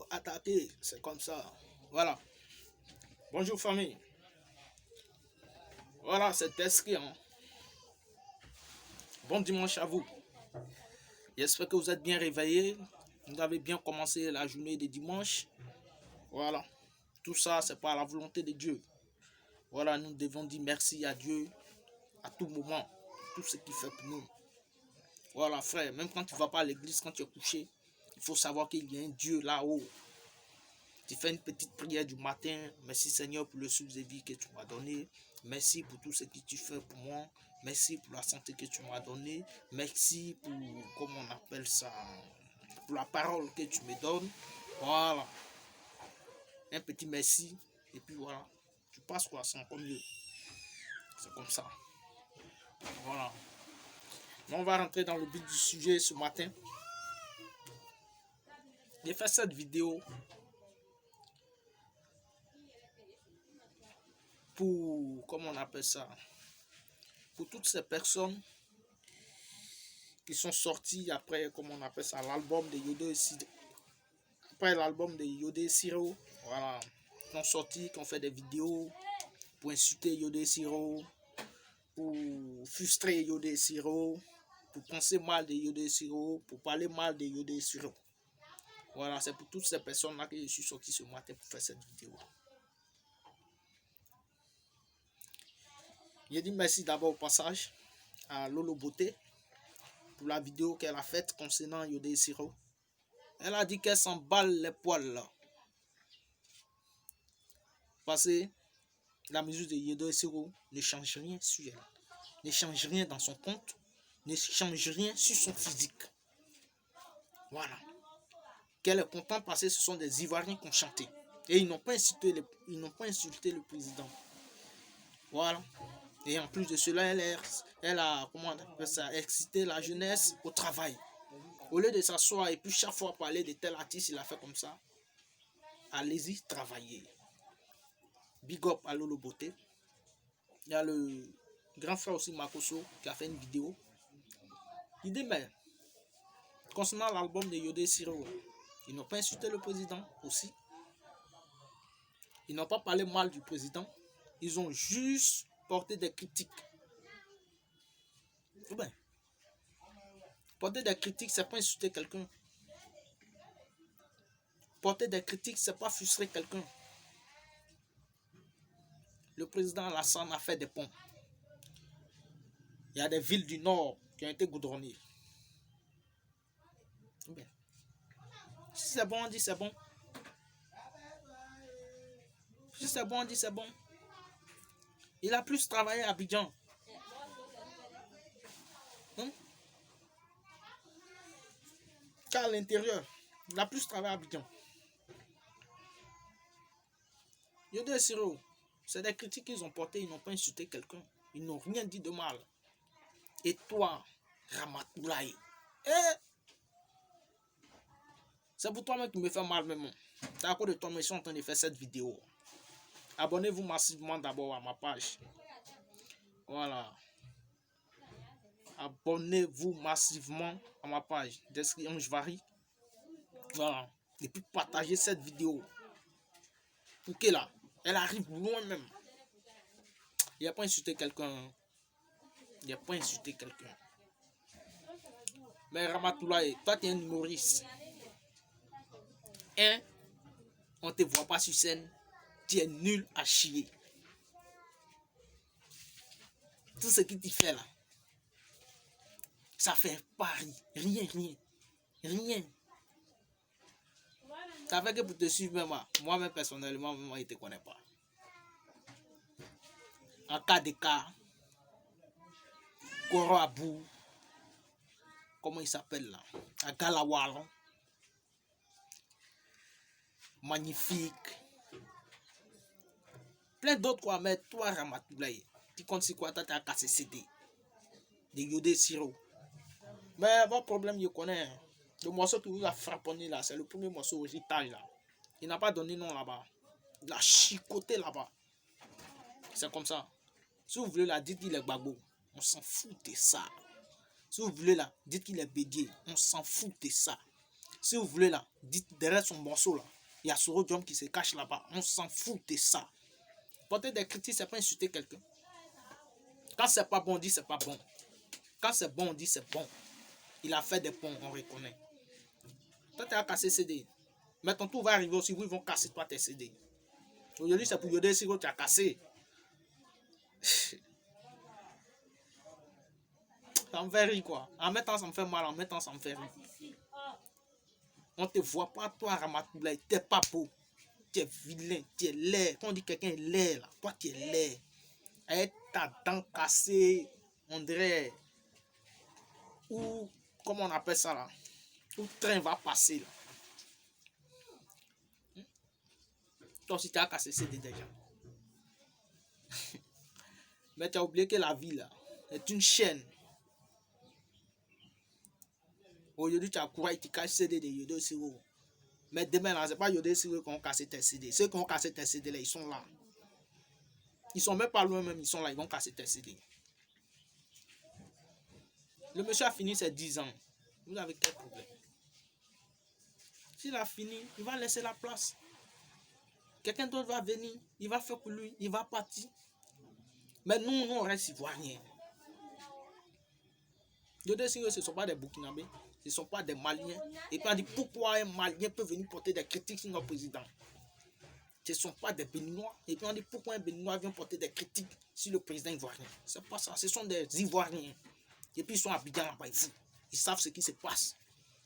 Attaquer, c'est comme ça. Voilà. Bonjour famille. Voilà, c'est Tesky. Hein. Bon dimanche à vous. J'espère que vous êtes bien réveillés. Vous avez bien commencé la journée de dimanche. Voilà. Tout ça, c'est par la volonté de Dieu. Voilà, nous devons dire merci à Dieu à tout moment. Tout ce qu'il fait pour nous. Voilà, frère. Même quand tu ne vas pas à l'église, quand tu es couché, il faut savoir qu'il y a un Dieu là-haut. Tu fais une petite prière du matin. Merci Seigneur pour le souffle de vie que tu m'as donné. Merci pour tout ce que tu fais pour moi. Merci pour la santé que tu m'as donnée. Merci pour, comment on appelle ça, pour la parole que tu me donnes. Voilà. Un petit merci. Et puis voilà. Tu passes quoi, c'est encore mieux. C'est comme ça. Voilà. On va rentrer dans le vif du sujet ce matin. J'ai fait cette vidéo pour, comment on appelle ça, pour toutes ces personnes qui sont sorties après, comment on appelle ça, l'album de Yodé Siro. Après l'album de Yodé Siro, voilà, qui ont sorti, qui ont fait des vidéos pour insulter Yodé Siro, pour frustrer Yodé Siro, pour penser mal de Yodé Siro, pour parler mal de Yodé Siro. Voilà, c'est pour toutes ces personnes-là que je suis sorti ce matin pour faire cette vidéo. Je dis merci d'abord au passage à Lolo Beauté pour la vidéo qu'elle a faite concernant Yodé Siro. Elle a dit qu'elle s'emballe les poils là. Parce que la mesure de Yodé Siro ne change rien sur elle. Ne change rien dans son compte. Ne change rien sur son physique. Voilà. Qu'elle est contente parce que ce sont des Ivoiriens qui ont chanté. Et ils n'ont pas insulté le président. Voilà. Et en plus de cela, elle a comment on appelle ça, excité la jeunesse au travail. Au lieu de s'asseoir et puis chaque fois parler de tel artiste, il a fait comme ça. Allez-y, travailler. Big up à Lolo Beauté. Il y a le grand frère aussi, Makoso, qui a fait une vidéo. Il dit, mais concernant l'album de Yodé Siro, ils n'ont pas insulté le président aussi. Ils n'ont pas parlé mal du président. Ils ont juste porté des critiques. Ben, porter des critiques, c'est pas insulter quelqu'un. Porter des critiques, c'est pas frustrer quelqu'un. Le président Alassane a fait des ponts. Il y a des villes du nord qui ont été goudronnées. Ben, si c'est bon, on dit c'est bon. Si c'est bon, on dit c'est bon. Il a plus travaillé à Abidjan. Qu'à l'intérieur. Il a plus travaillé à Abidjan. Yodé Siro, c'est des critiques qu'ils ont portées, ils n'ont pas insulté quelqu'un. Ils n'ont rien dit de mal. Et toi, Ramatoulaye, c'est pour toi-même qui me fait mal même. C'est à cause de toi, je suis en train de faire cette vidéo. Abonnez-vous massivement d'abord à ma page. Voilà. Abonnez-vous massivement à ma page. Description, je varie. Voilà. Et puis partagez cette vidéo. Pour que là, elle arrive loin même. Il n'y a pas insulté quelqu'un. Il n'y a pas insulté quelqu'un. Mais Ramatoulaye, toi tu es un humoriste. On ne te voit pas sur scène. Tu es nul à chier. Tout ce que tu fais là, ça fait pas rien. Ça fait que pour te suivre, moi-même personnellement, je ne te connais pas. En cas de cas, Koro Abou, comment il s'appelle là, à Galawal, magnifique, plein d'autres quoi, mais toi Ramatoulaye, tu comptes sur quoi, tu as cassé CD, de Yodé Siro. Mais votre problème, je connais. Le morceau qui vous a frapponné là, c'est le premier morceau héritage là. Il n'a pas donné nom là-bas. Il a chicoté là-bas. C'est comme ça. Si vous voulez la dites, il est gbagbo. On s'en fout de ça. Si vous voulez là, dites qu'il est bédié. On s'en fout de ça. Si vous voulez là, dites derrière son morceau là, il y a Soro Diom qui se cache là-bas. On s'en fout de ça. Porter des critiques, c'est pas insulter quelqu'un. Quand c'est pas bon, on dit c'est pas bon. Quand c'est bon, on dit c'est bon. Il a fait des ponts, on reconnaît. Toi, tu as cassé CD. Mais ton tour va arriver aussi où ils vont casser toi tes CD. Aujourd'hui, c'est pour Yodé Siro, tu as cassé. Ça me fait rire quoi. En même temps, ça me fait mal, en même temps, ça me fait rire. On ne te voit pas, toi, Ramatoulaye, tu n'es pas beau. Tu es vilain, tu es laid. Quand on dit quelqu'un est laid, là, toi, tu es laid. Avec ta dent cassée, on dirait. Ou, comment on appelle ça là? Où le train va passer là. Toi aussi, tu as cassé CD déjà. Mais tu as oublié que la vie là est une chaîne. Aujourd'hui, tu as couru, tu casses CD de Yodé Siro. Mais demain, là, ce n'est pas Yodé Siro qui ont cassé tes CD. Ceux qui ont cassé tes CD là, ils sont là. Ils sont même pas loin même, ils sont là, ils vont casser tes CD. Le monsieur a fini ses 10 ans. Vous avez quel problème? S'il a fini, il va laisser la place. Quelqu'un d'autre va venir, il va faire pour lui, il va partir. Mais nous, on reste ivoiriens. Yodé Siro, ce ne sont pas des Burkinabés, ce ne sont pas des Maliens. Et puis on dit pourquoi un Malien peut venir porter des critiques sur notre président? Ce ne sont pas des Béninois. Et puis on dit pourquoi un Béninois vient porter des critiques sur le président ivoirien? C'est pas ça, ce sont des Ivoiriens. Et puis ils sont habillés là-bas, ils savent ce qui se passe.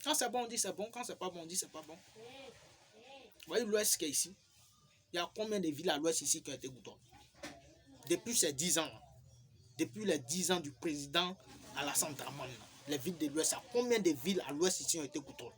Quand c'est bon, on dit c'est bon. Quand c'est pas bon, on dit c'est pas bon. Vous voyez l'Ouest qui est ici? Il y a combien de villes à l'Ouest ici qui ont été goudronnées? Depuis ces 10 ans, depuis les 10 ans du président Alassane Dramane, les villes de l'Ouest, il y a combien de villes à l'Ouest ici ont été goudronnées?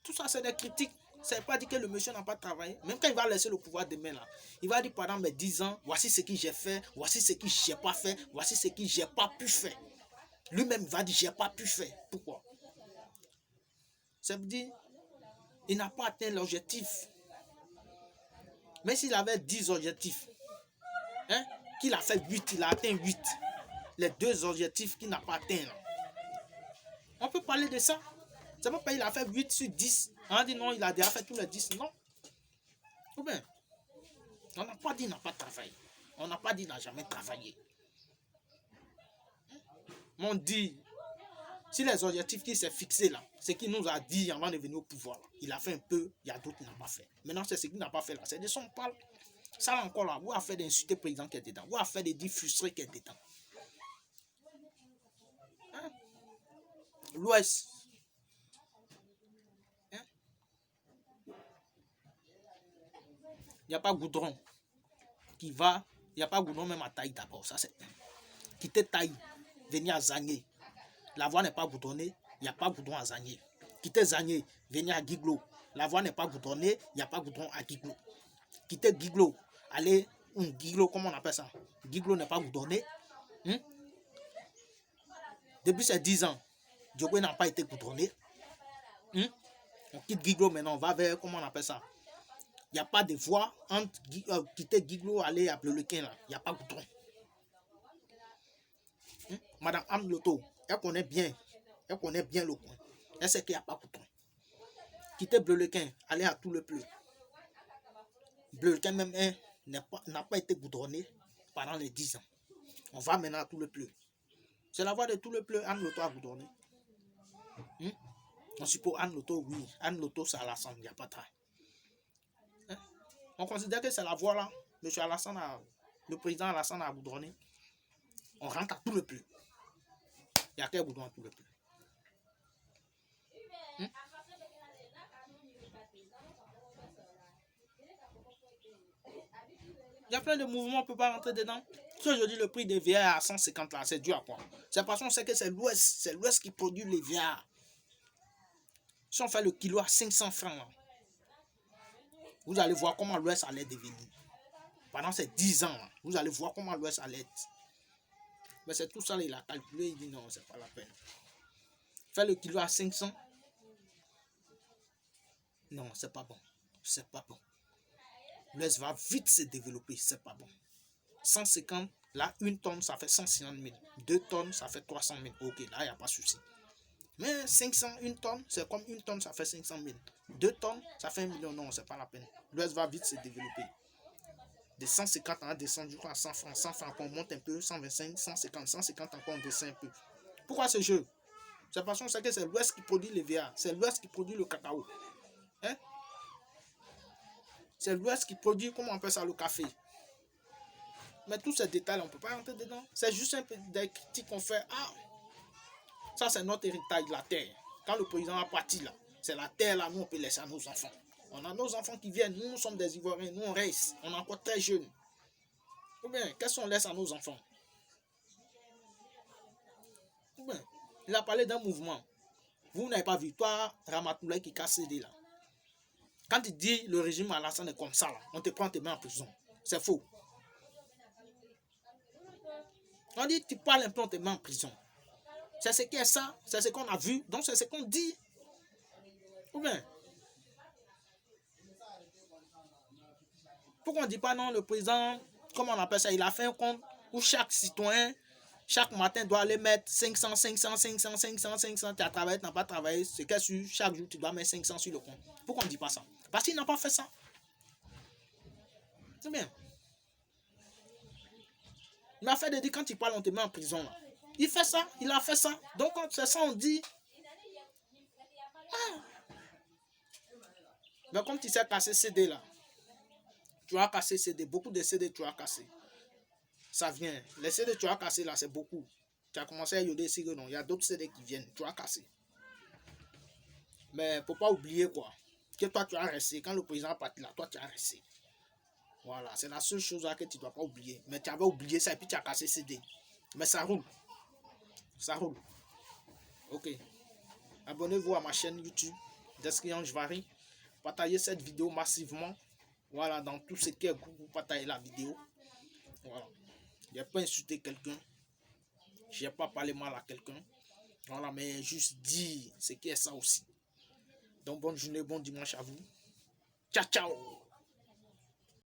Tout ça, c'est des critiques. Ça ne veut pas dire que le monsieur n'a pas travaillé. Même quand il va laisser le pouvoir demain, là, il va dire pendant mes 10 ans, voici ce que j'ai fait, voici ce que je n'ai pas fait, voici ce que je n'ai pas pu faire. Lui-même va dire, je n'ai pas pu faire. Pourquoi? Ça veut dire, il n'a pas atteint l'objectif. Mais s'il avait 10 objectifs, hein, qu'il a fait 8, il a atteint 8. Les 2 objectifs qu'il n'a pas atteints. Là. On peut parler de ça. C'est pas il a fait 8 sur 10. On dit non, il a déjà fait tous les 10. Non. Ou bien, on n'a pas dit qu'il n'a pas travaillé. On n'a pas dit qu'il n'a jamais travaillé. Mais on dit, si les objectifs qu'il s'est fixés là, ce qu'il nous a dit avant de venir au pouvoir, là, il a fait un peu, il y a d'autres qui n'ont pas fait. Maintenant, c'est ce qu'il n'a pas fait là. C'est de son parle. Ça là encore là, vous avez fait d'insulter le président qui est dedans. Vous avez fait de dire frustré qui est dedans. Hein? L'Ouest. Hein? Il n'y a pas goudron qui va. Il n'y a pas goudron même à Taï d'abord. Ça c'est. Quitter Taï, venir à Zagné. La voie n'est pas goudronnée, il n'y a pas goudron à Zagné. Quitter Zagné, venir à Guiglo. La voie n'est pas goudronnée, il n'y a pas goudron à Guiglo. Quitter Guiglo, aller. Guiglo, comment on appelle ça? Guiglo n'est pas goudronné. Depuis ces 10 ans, Djogoué n'a pas été goudronné. On quitte Guiglo maintenant, on va vers, comment on appelle ça? Il n'y a pas de voie entre quitter Guiglo, aller à Bleulequin, là. Il n'y a pas goudron. Madame Anne Loto, elle connaît bien le coin. Elle sait qu'il n'y a pas goudron. Quitter Bleulequin, aller à tout le pleu. Bleulequin même n'a pas été goudronné pendant les 10 ans. On va maintenant à tout le pleu. C'est la voie de tout le pleu, Anne Loto a goudronné. On suppose Anne Loto, oui. Anne Loto, c'est Alassane, il n'y a pas de travail. On considère que c'est la voie là. Monsieur Alassane, le président Alassane a goudronné. On rentre à tout le pleu. Il y a quel goudron à tout le pleu? Il y a plein de mouvements, on ne peut pas rentrer dedans. Si aujourd'hui le prix des VR à 150 là, c'est dû à quoi? C'est parce qu'on sait que c'est l'Ouest qui produit les VR. Si on fait le kilo à 500 francs, là, vous allez voir comment l'Ouest allait devenir. Pendant ces 10 ans, là, vous allez voir comment l'Ouest allait être. Mais c'est tout ça, il a calculé, il dit non, c'est pas la peine. Faire le kilo à 500, non, c'est pas bon. C'est pas bon. L'Ouest va vite se développer, c'est pas bon. 150, Là, 1 tonne, ça fait 150 000. 2 tonnes, ça fait 300 000. Ok, là, il n'y a pas de souci. Mais 500, 1 tonne, c'est comme 1 tonne, ça fait 500 000. 2 tonnes, ça fait 1 million. Non, c'est pas la peine. L'Ouest va vite se développer. De 150, on va descendre, je crois, à 100 francs. 100 francs, on monte un peu. 125, 150, 150, encore, on descend un peu. Pourquoi ce jeu? C'est parce qu'on sait que c'est l'Ouest qui produit les VA. C'est l'Ouest qui produit le cacao. Hein? C'est l'Ouest qui produit, comment on appelle ça, le café. Mais tous ces détails, on ne peut pas rentrer dedans. C'est juste un peu des critiques qu'on fait. Ah, ça c'est notre héritage, la terre. Quand le président a parti là, c'est la terre là, nous on peut laisser à nos enfants. On a nos enfants qui viennent, nous sommes des Ivoiriens, nous on reste, on est encore très jeunes. Ou bien, qu'est-ce qu'on laisse à nos enfants? Ou bien, il a parlé d'un mouvement. Vous n'avez pas vu, toi, Ramatoulaye qui casse CD là. Quand il dit le régime Alassane est comme ça là, on te prend, tes mains en prison. C'est faux. On dit tu parles un peu, on te met en prison. C'est ce qui est ça, c'est ce qu'on a vu, donc c'est ce qu'on dit. Ou bien, pourquoi on ne dit pas non, le président, comment on appelle ça, il a fait un compte où chaque citoyen, chaque matin, doit aller mettre 500, 500, 500, 500, 500. Tu as travaillé, tu n'as pas travaillé, c'est que chaque jour, tu dois mettre 500 sur le compte. Pourquoi on ne dit pas ça? Parce qu'il n'a pas fait ça. C'est bien. Il a fait de dire quand il parle, on te met en prison. Là. Il fait ça, il a fait ça. Donc, c'est ça, on dit. Ah. Mais comme tu sais casser CD là, tu as cassé CD, beaucoup de CD tu as cassé. Ça vient. Les CD tu as cassé là, c'est beaucoup. Tu as commencé à yoder ici, non. Il y a d'autres CD qui viennent, tu as cassé. Mais il ne faut pas oublier quoi. Que toi tu as resté. Quand le président est parti là, toi tu as resté. Voilà, c'est la seule chose là que tu ne dois pas oublier. Mais tu avais oublié ça et puis tu as cassé CD. Mais ça roule. Ça roule. Ok. Abonnez-vous à ma chaîne YouTube, Descriant Jvari. Partagez cette vidéo massivement. Voilà, dans tout ce qui est groupe, vous partagez la vidéo. Voilà. Je n'ai pas insulté quelqu'un. Je n'ai pas parlé mal à quelqu'un. Voilà, mais juste dire ce qui est ça aussi. Donc, bonne journée, bon dimanche à vous. Ciao, ciao.